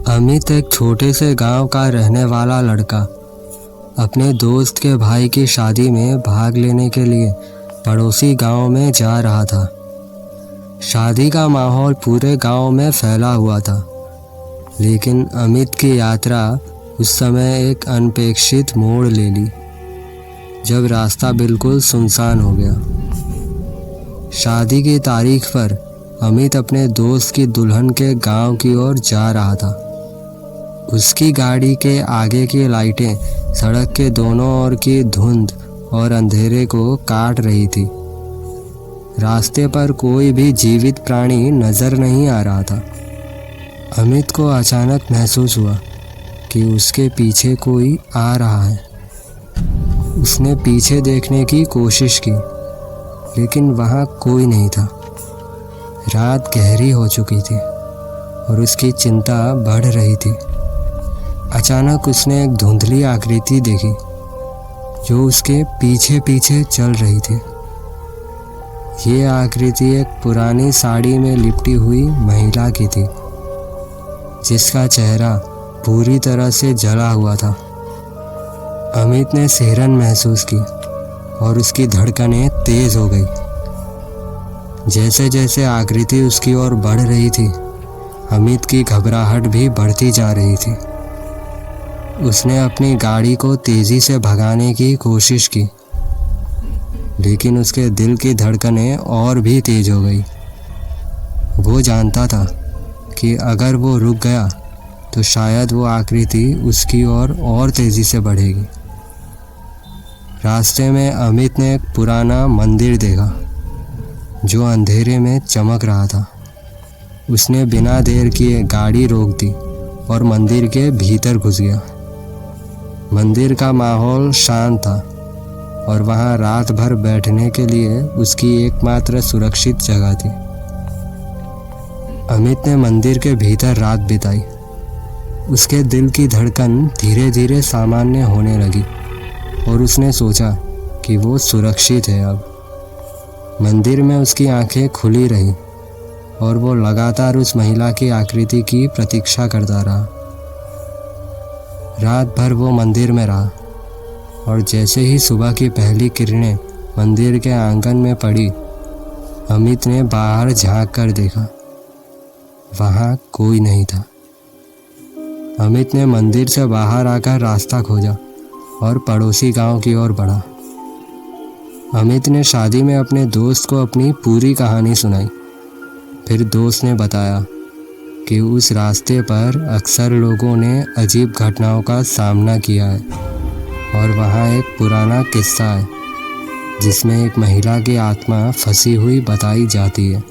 अमित एक छोटे से गांव का रहने वाला लड़का अपने दोस्त के भाई की शादी में भाग लेने के लिए पड़ोसी गांव में जा रहा था। शादी का माहौल पूरे गांव में फैला हुआ था, लेकिन अमित की यात्रा उस समय एक अनपेक्षित मोड़ ले ली जब रास्ता बिल्कुल सुनसान हो गया। शादी की तारीख पर अमित अपने दोस्त की दुल्हन के गांव की ओर जा रहा था। उसकी गाड़ी के आगे की लाइटें सड़क के दोनों ओर की धुंध और अंधेरे को काट रही थी। रास्ते पर कोई भी जीवित प्राणी नजर नहीं आ रहा था। अमित को अचानक महसूस हुआ कि उसके पीछे कोई आ रहा है। उसने पीछे देखने की कोशिश की, लेकिन वहाँ कोई नहीं था। रात गहरी हो चुकी थी और उसकी चिंता बढ़ रही थी। अचानक उसने एक धुंधली आकृति देखी जो उसके पीछे पीछे चल रही थी। ये आकृति एक पुरानी साड़ी में लिपटी हुई महिला की थी, जिसका चेहरा पूरी तरह से जला हुआ था। अमित ने सिहरन महसूस की और उसकी धड़कनें तेज हो गई। जैसे जैसे आकृति उसकी ओर बढ़ रही थी, अमित की घबराहट भी बढ़ती जा रही थी। उसने अपनी गाड़ी को तेजी से भगाने की कोशिश की, लेकिन उसके दिल की धड़कनें और भी तेज हो गई। वो जानता था कि अगर वो रुक गया तो शायद वो आकृति उसकी ओर और तेजी से बढ़ेगी। रास्ते में अमित ने एक पुराना मंदिर देखा जो अंधेरे में चमक रहा था। उसने बिना देर किए गाड़ी रोक दी और मंदिर के भीतर घुस गया। मंदिर का माहौल शांत था और वहाँ रात भर बैठने के लिए उसकी एकमात्र सुरक्षित जगह थी। अमित ने मंदिर के भीतर रात बिताई। उसके दिल की धड़कन धीरे धीरे सामान्य होने लगी और उसने सोचा कि वो सुरक्षित है। अब मंदिर में उसकी आंखें खुली रहीं और वो लगातार उस महिला की आकृति की प्रतीक्षा करता रहा। रात भर वो मंदिर में रहा और जैसे ही सुबह की पहली किरणें मंदिर के आंगन में पड़ी, अमित ने बाहर झांक कर देखा। वहाँ कोई नहीं था। अमित ने मंदिर से बाहर आकर रास्ता खोजा और पड़ोसी गांव की ओर बढ़ा। अमित ने शादी में अपने दोस्त को अपनी पूरी कहानी सुनाई। फिर दोस्त ने बताया कि उस रास्ते पर अक्सर लोगों ने अजीब घटनाओं का सामना किया है और वहाँ एक पुराना किस्सा है जिसमें एक महिला की आत्मा फंसी हुई बताई जाती है।